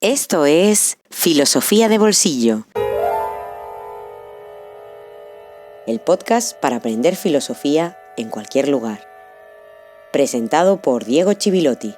Esto es Filosofía de Bolsillo, el podcast para aprender filosofía en cualquier lugar. Presentado por Diego Chivilotti.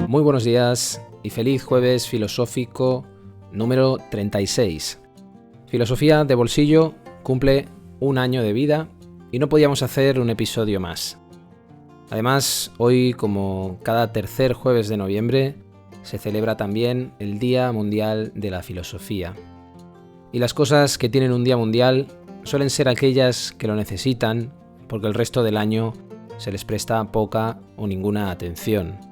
Muy buenos días y feliz jueves filosófico número 36. Filosofía de Bolsillo cumple un año de vida y no podíamos hacer un episodio más. Además, hoy, como cada tercer jueves de noviembre, se celebra también el Día Mundial de la Filosofía. Y las cosas que tienen un día mundial suelen ser aquellas que lo necesitan porque el resto del año se les presta poca o ninguna atención.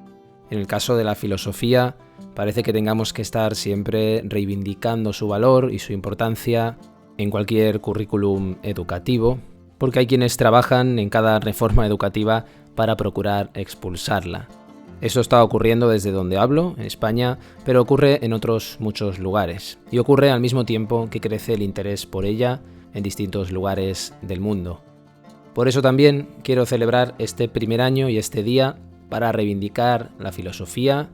En el caso de la filosofía, parece que tengamos que estar siempre reivindicando su valor y su importancia en cualquier currículum educativo, porque hay quienes trabajan en cada reforma educativa para procurar expulsarla. Eso está ocurriendo desde donde hablo, en España, pero ocurre en otros muchos lugares. Y ocurre al mismo tiempo que crece el interés por ella en distintos lugares del mundo. Por eso también quiero celebrar este primer año y este día para reivindicar la filosofía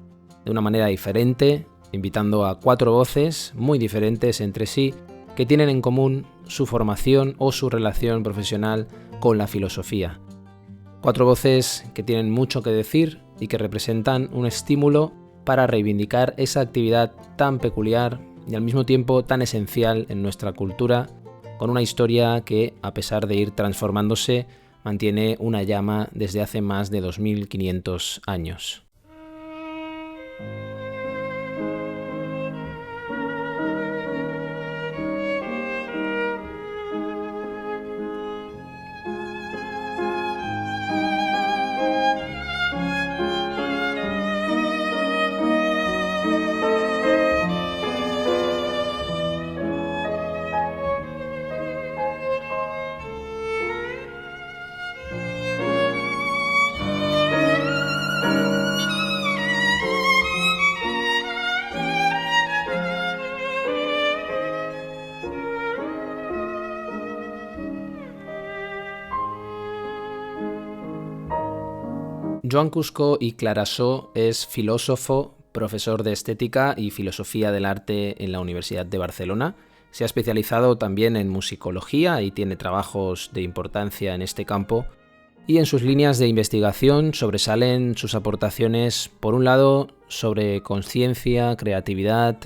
de una manera diferente, invitando a 4 voces muy diferentes entre sí que tienen en común su formación o su relación profesional con la filosofía. 4 voces que tienen mucho que decir y que representan un estímulo para reivindicar esa actividad tan peculiar y al mismo tiempo tan esencial en nuestra cultura, con una historia que, a pesar de ir transformándose, mantiene una llama desde hace más de 2500 años. Joan Cusco y Clarasó es filósofo, profesor de estética y filosofía del arte en la Universidad de Barcelona. Se ha especializado también en musicología y tiene trabajos de importancia en este campo. Y en sus líneas de investigación sobresalen sus aportaciones, por un lado, sobre conciencia, creatividad,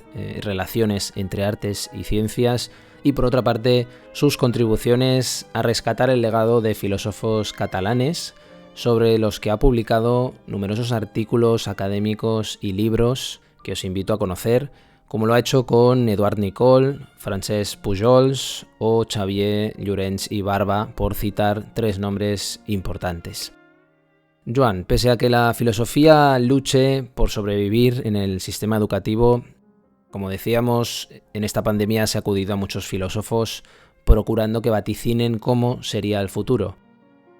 relaciones entre artes y ciencias, y por otra parte, sus contribuciones a rescatar el legado de filósofos catalanes, sobre los que ha publicado numerosos artículos académicos y libros que os invito a conocer, como lo ha hecho con Eduard Nicol, Francesc Pujols o Xavier Llorens i Barba, por citar 3 nombres importantes. Joan, pese a que la filosofía luche por sobrevivir en el sistema educativo, como decíamos, en esta pandemia se ha acudido a muchos filósofos procurando que vaticinen cómo sería el futuro.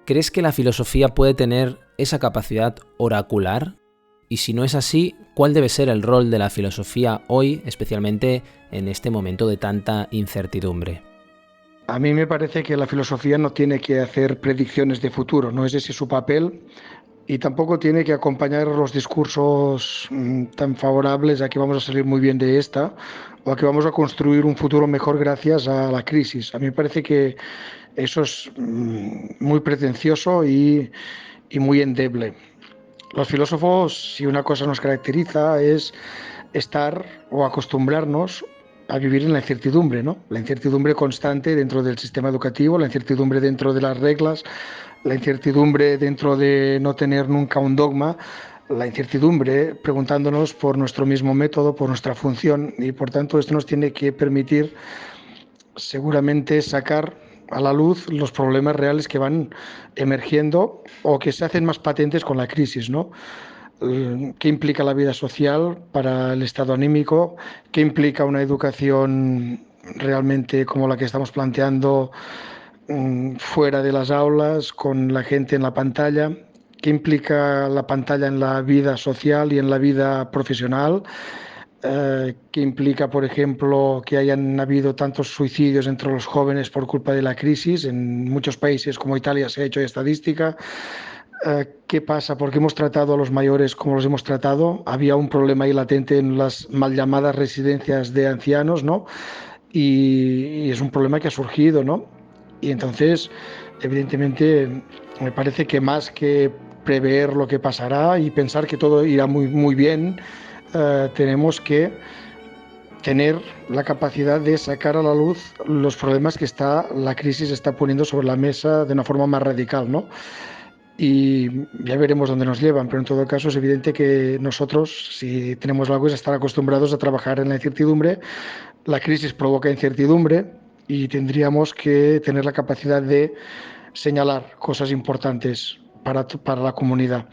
¿Crees que la filosofía puede tener esa capacidad oracular? Y si no es así, ¿cuál debe ser el rol de la filosofía hoy, especialmente en este momento de tanta incertidumbre? A mí me parece que la filosofía no tiene que hacer predicciones de futuro, no es ese su papel, y tampoco tiene que acompañar los discursos tan favorables a que vamos a salir muy bien de esta o a que vamos a construir un futuro mejor gracias a la crisis. A mí me parece que eso es muy pretencioso y muy endeble. Los filósofos, si una cosa nos caracteriza, es estar o acostumbrarnos a vivir en la incertidumbre, ¿no? La incertidumbre constante dentro del sistema educativo, la incertidumbre dentro de las reglas, la incertidumbre dentro de no tener nunca un dogma, la incertidumbre preguntándonos por nuestro mismo método, por nuestra función, y por tanto esto nos tiene que permitir seguramente sacar a la luz los problemas reales que van emergiendo o que se hacen más patentes con la crisis, ¿no? ¿Qué implica la vida social para el estado anímico? ¿Qué implica una educación realmente como la que estamos planteando fuera de las aulas, con la gente en la pantalla. ¿Qué implica la pantalla en la vida social y en la vida profesional? ¿Qué implica, por ejemplo, que hayan habido tantos suicidios entre los jóvenes por culpa de la crisis? En muchos países como Italia se ha hecho estadística. ¿Qué pasa? ¿Por qué hemos tratado a los mayores como los hemos tratado? Había un problema ahí latente en las mal llamadas residencias de ancianos, ¿no? Y es un problema que ha surgido, ¿no? Y entonces, evidentemente, me parece que más que prever lo que pasará y pensar que todo irá muy, muy bien, tenemos que tener la capacidad de sacar a la luz los problemas que la crisis está poniendo sobre la mesa de una forma más radical, ¿no? Y ya veremos dónde nos llevan, pero en todo caso es evidente que nosotros, si tenemos algo, es estar acostumbrados a trabajar en la incertidumbre. La crisis provoca incertidumbre y tendríamos que tener la capacidad de señalar cosas importantes para la comunidad.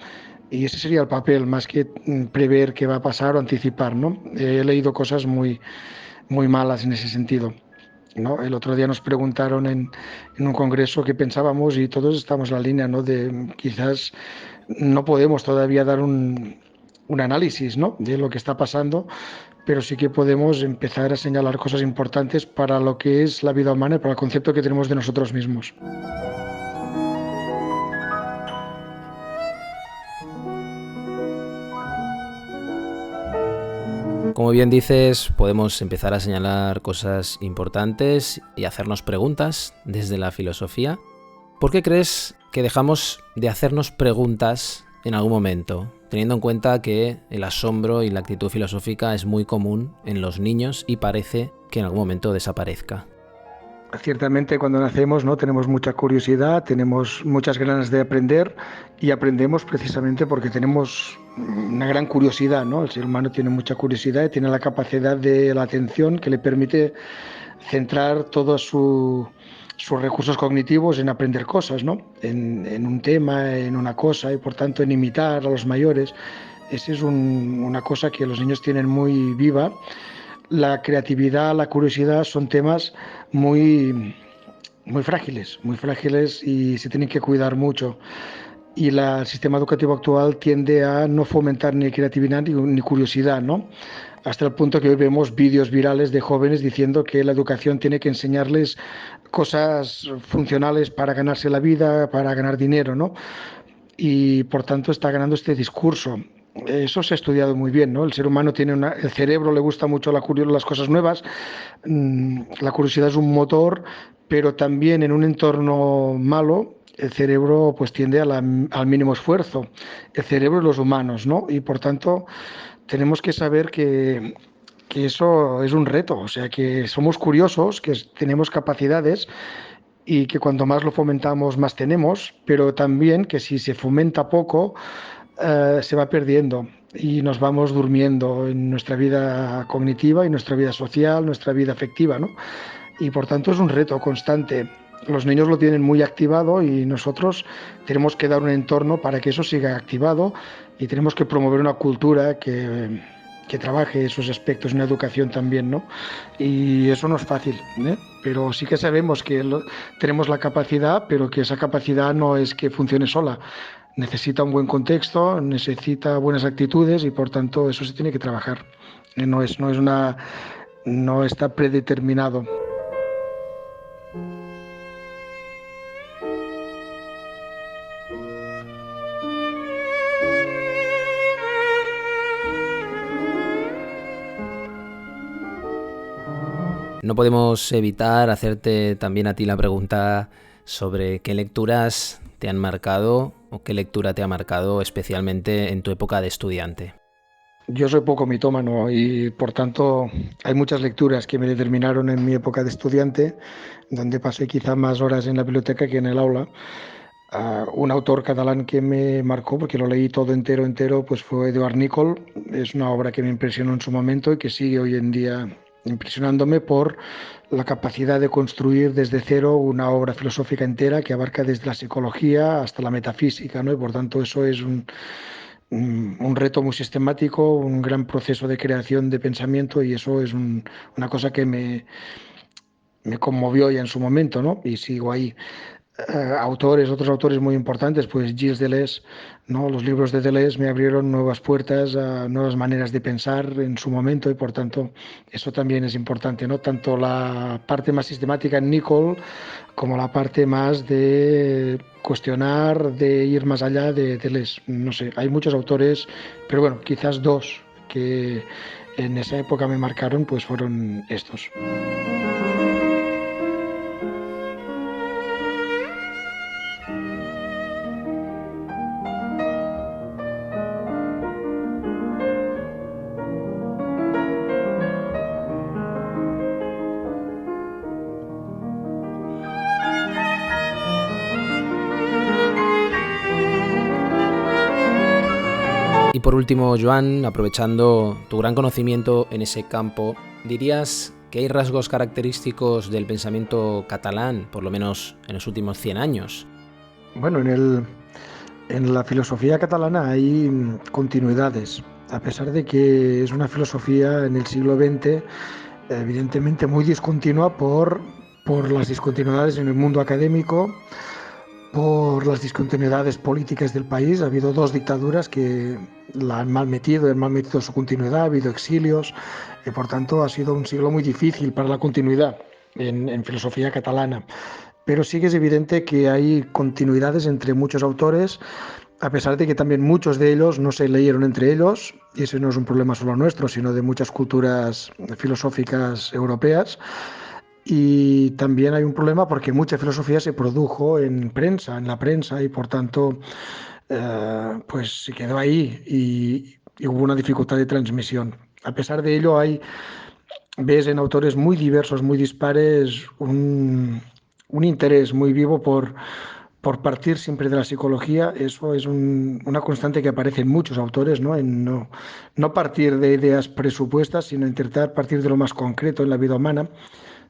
Y ese sería el papel, más que prever qué va a pasar o anticipar, ¿no? He leído cosas muy, muy malas en ese sentido, ¿no? El otro día nos preguntaron en un congreso qué pensábamos y todos estamos en la línea, ¿no? De quizás no podemos todavía dar un análisis, ¿no? De lo que está pasando, pero sí que podemos empezar a señalar cosas importantes para lo que es la vida humana y para el concepto que tenemos de nosotros mismos. Como bien dices, podemos empezar a señalar cosas importantes y hacernos preguntas desde la filosofía. ¿Por qué crees que dejamos de hacernos preguntas en algún momento, teniendo en cuenta que el asombro y la actitud filosófica es muy común en los niños y parece que en algún momento desaparezca? Ciertamente cuando nacemos, ¿no? Tenemos mucha curiosidad, tenemos muchas ganas de aprender y aprendemos precisamente porque tenemos una gran curiosidad, ¿no? El ser humano tiene mucha curiosidad y tiene la capacidad de la atención que le permite centrar todos sus recursos cognitivos en aprender cosas, ¿no? En un tema, en una cosa y por tanto en imitar a los mayores. Esa es una cosa que los niños tienen muy viva. La creatividad, la curiosidad son temas muy, muy frágiles y se tienen que cuidar mucho. Y el sistema educativo actual tiende a no fomentar ni creatividad ni curiosidad, ¿no? Hasta el punto que hoy vemos vídeos virales de jóvenes diciendo que la educación tiene que enseñarles cosas funcionales para ganarse la vida, para ganar dinero, ¿no? Y por tanto está ganando este discurso. Eso se ha estudiado muy bien, ¿no? El ser humano el cerebro le gusta mucho las cosas nuevas, la curiosidad es un motor, pero también en un entorno malo el cerebro pues tiende al mínimo esfuerzo, el cerebro y los humanos, ¿no? Y por tanto tenemos que saber que eso es un reto, o sea, que somos curiosos, que tenemos capacidades y que cuanto más lo fomentamos más tenemos, pero también que si se fomenta poco se va perdiendo y nos vamos durmiendo en nuestra vida cognitiva y nuestra vida social, nuestra vida afectiva, ¿no? Y por tanto es un reto constante. Los niños lo tienen muy activado y nosotros tenemos que dar un entorno para que eso siga activado y tenemos que promover una cultura que trabaje esos aspectos, una educación también, ¿no? Y eso no es fácil, ¿eh? Pero sí que sabemos que tenemos la capacidad, pero que esa capacidad no es que funcione sola. Necesita un buen contexto, necesita buenas actitudes y por tanto eso se tiene que trabajar. No está predeterminado. No podemos evitar hacerte también a ti la pregunta sobre qué lecturas te han marcado o qué lectura te ha marcado especialmente en tu época de estudiante. Yo soy poco mitómano y por tanto hay muchas lecturas que me determinaron en mi época de estudiante, donde pasé quizá más horas en la biblioteca que en el aula. Un autor catalán que me marcó, porque lo leí todo entero, pues fue Eduard Nicol. Es una obra que me impresionó en su momento y que sigue hoy en día impresionándome por la capacidad de construir desde cero una obra filosófica entera que abarca desde la psicología hasta la metafísica, ¿no? Y por tanto eso es un reto muy sistemático, un gran proceso de creación de pensamiento y eso es una cosa que me conmovió ya en su momento, ¿no? Y sigo ahí. Otros autores muy importantes, pues Gilles Deleuze, ¿no? Los libros de Deleuze me abrieron nuevas puertas a nuevas maneras de pensar en su momento y por tanto eso también es importante, ¿no? Tanto la parte más sistemática en Nicole como la parte más de cuestionar, de ir más allá de Deleuze. No sé, hay muchos autores, pero bueno, quizás dos que en esa época me marcaron, pues fueron estos. Y por último, Joan, aprovechando tu gran conocimiento en ese campo, ¿dirías que hay rasgos característicos del pensamiento catalán, por lo menos en los últimos 100 años? Bueno, en la filosofía catalana hay continuidades, a pesar de que es una filosofía en el siglo XX evidentemente muy discontinua por las discontinuidades en el mundo académico, por las discontinuidades políticas del país. Ha habido dos dictaduras que la han mal metido su continuidad, ha habido exilios y por tanto ha sido un siglo muy difícil para la continuidad en filosofía catalana. Pero sí que es evidente que hay continuidades entre muchos autores, a pesar de que también muchos de ellos no se leyeron entre ellos, y ese no es un problema solo nuestro, sino de muchas culturas filosóficas europeas. Y también hay un problema porque mucha filosofía se produjo en la prensa, y por tanto, pues se quedó ahí y hubo una dificultad de transmisión. A pesar de ello, ves en autores muy diversos, muy dispares, un interés muy vivo por partir siempre de la psicología. Eso es una constante que aparece en muchos autores, ¿no? No partir de ideas presupuestas, sino intentar partir de lo más concreto en la vida humana.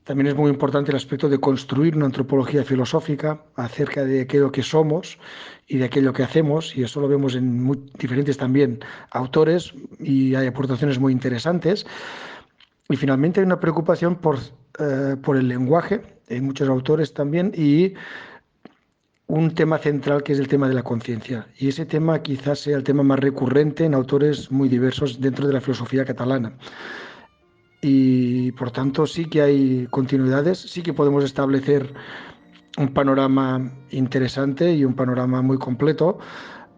También es muy importante el aspecto de construir una antropología filosófica acerca de aquello que somos y de aquello que hacemos, y eso lo vemos en diferentes también autores y hay aportaciones muy interesantes. Y finalmente hay una preocupación por el lenguaje, en muchos autores también, y un tema central que es el tema de la conciencia. Y ese tema quizás sea el tema más recurrente en autores muy diversos dentro de la filosofía catalana. Y por tanto sí que hay continuidades, sí que podemos establecer un panorama interesante y un panorama muy completo,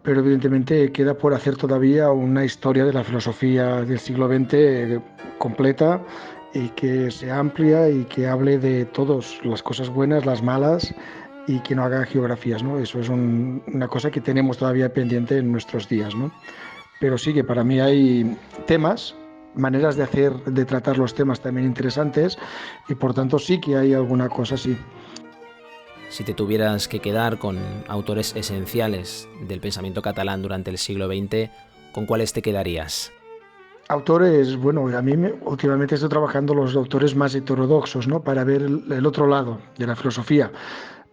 pero evidentemente queda por hacer todavía una historia de la filosofía del siglo XX completa y que sea amplia y que hable de todas las cosas buenas, las malas, y que no haga geografías, ¿no? Eso es una cosa que tenemos todavía pendiente en nuestros días, ¿no? Pero sí que para mí hay temas, maneras de tratar los temas también interesantes, y por tanto sí que hay alguna cosa así. Si te tuvieras que quedar con autores esenciales del pensamiento catalán durante el siglo XX, ¿con cuáles te quedarías? Autores, bueno, últimamente estoy trabajando los autores más heterodoxos, ¿no? Para ver el otro lado de la filosofía,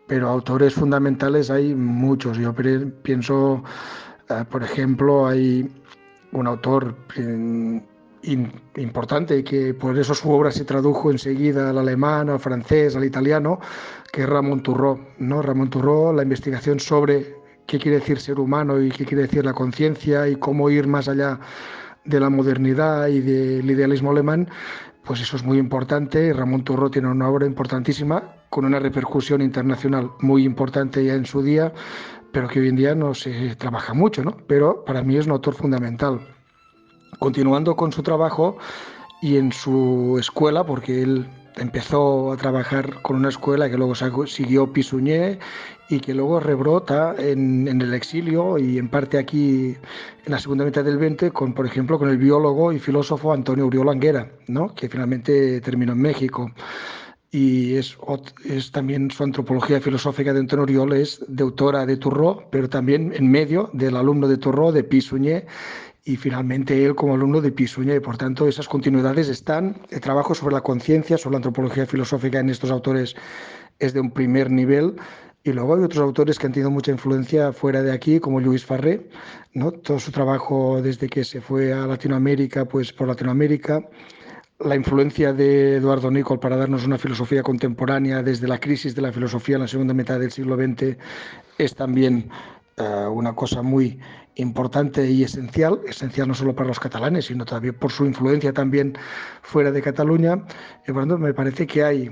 pero autores fundamentales hay muchos. Yo pienso, por ejemplo, hay un autor importante que por eso su obra se tradujo enseguida al alemán, al francés, al italiano, que es Ramón Turró, ¿no? Ramón Turró, la investigación sobre qué quiere decir ser humano y qué quiere decir la conciencia y cómo ir más allá de la modernidad y del idealismo alemán, pues eso es muy importante. Ramón Turró tiene una obra importantísima con una repercusión internacional muy importante ya en su día, pero que hoy en día no se trabaja mucho, ¿no? Pero para mí es un autor fundamental. Continuando con su trabajo y en su escuela, porque él empezó a trabajar con una escuela que luego siguió Pissuñé y que luego rebrota en el exilio y en parte aquí en la segunda mitad del XX, por ejemplo, con el biólogo y filósofo Antonio Oriol Anguera, ¿no? Que finalmente terminó en México. Y es también su antropología filosófica de Antonio Oriol es deutora de Turró, pero también en medio del alumno de Turró, de Pissuñé, y finalmente él como alumno de Pissuñé. Por tanto, esas continuidades están. El trabajo sobre la conciencia, sobre la antropología filosófica en estos autores es de un primer nivel. Y luego hay otros autores que han tenido mucha influencia fuera de aquí, como Luis Farré, ¿no? Todo su trabajo desde que se fue a Latinoamérica, pues por Latinoamérica. la influencia de Eduardo Nicol para darnos una filosofía contemporánea desde la crisis de la filosofía en la segunda mitad del siglo XX es también una cosa muy importante y esencial no solo para los catalanes, sino también por su influencia también fuera de Cataluña. Y por lo tanto, me parece que hay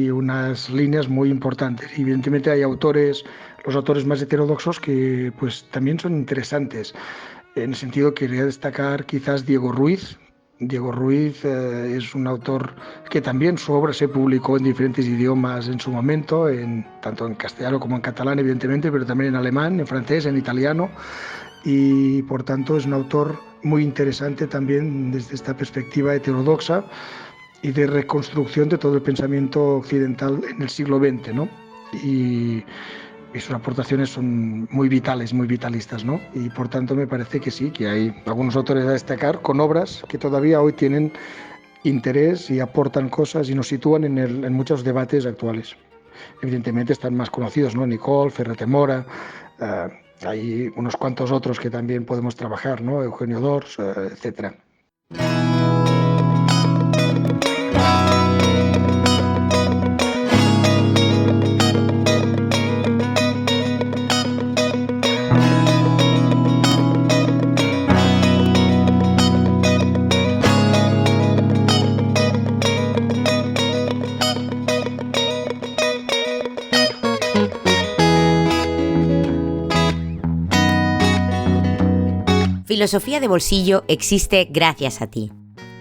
unas líneas muy importantes. Y evidentemente hay los autores más heterodoxos que pues también son interesantes. En el sentido, quería destacar quizás Diego Ruiz. Diego Ruiz es un autor que también su obra se publicó en diferentes idiomas en su momento, tanto en castellano como en catalán, evidentemente, pero también en alemán, en francés, en italiano, y por tanto es un autor muy interesante también desde esta perspectiva heterodoxa y de reconstrucción de todo el pensamiento occidental en el siglo XX, ¿no? Y sus aportaciones son muy vitales, muy vitalistas, ¿no? Y por tanto me parece que sí, que hay algunos autores a destacar con obras que todavía hoy tienen interés y aportan cosas y nos sitúan en muchos debates actuales. Evidentemente están más conocidos, ¿no? Nicol, Ferrate Mora, hay unos cuantos otros que también podemos trabajar, ¿no? Eugenio Dors, etcétera. Filosofía de Bolsillo existe gracias a ti.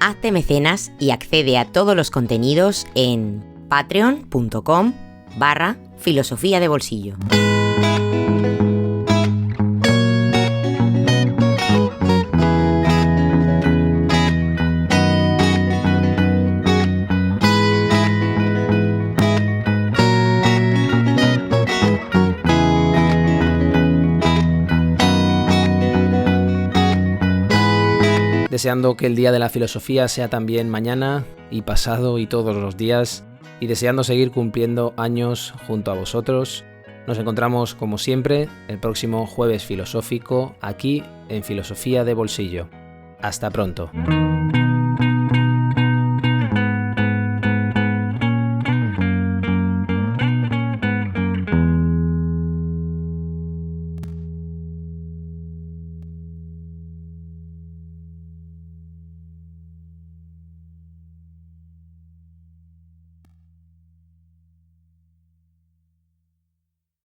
Hazte mecenas y accede a todos los contenidos en patreon.com/filosofía de bolsillo. Deseando que el Día de la Filosofía sea también mañana y pasado y todos los días, y deseando seguir cumpliendo años junto a vosotros. Nos encontramos, como siempre, el próximo jueves filosófico aquí en Filosofía de Bolsillo. Hasta pronto.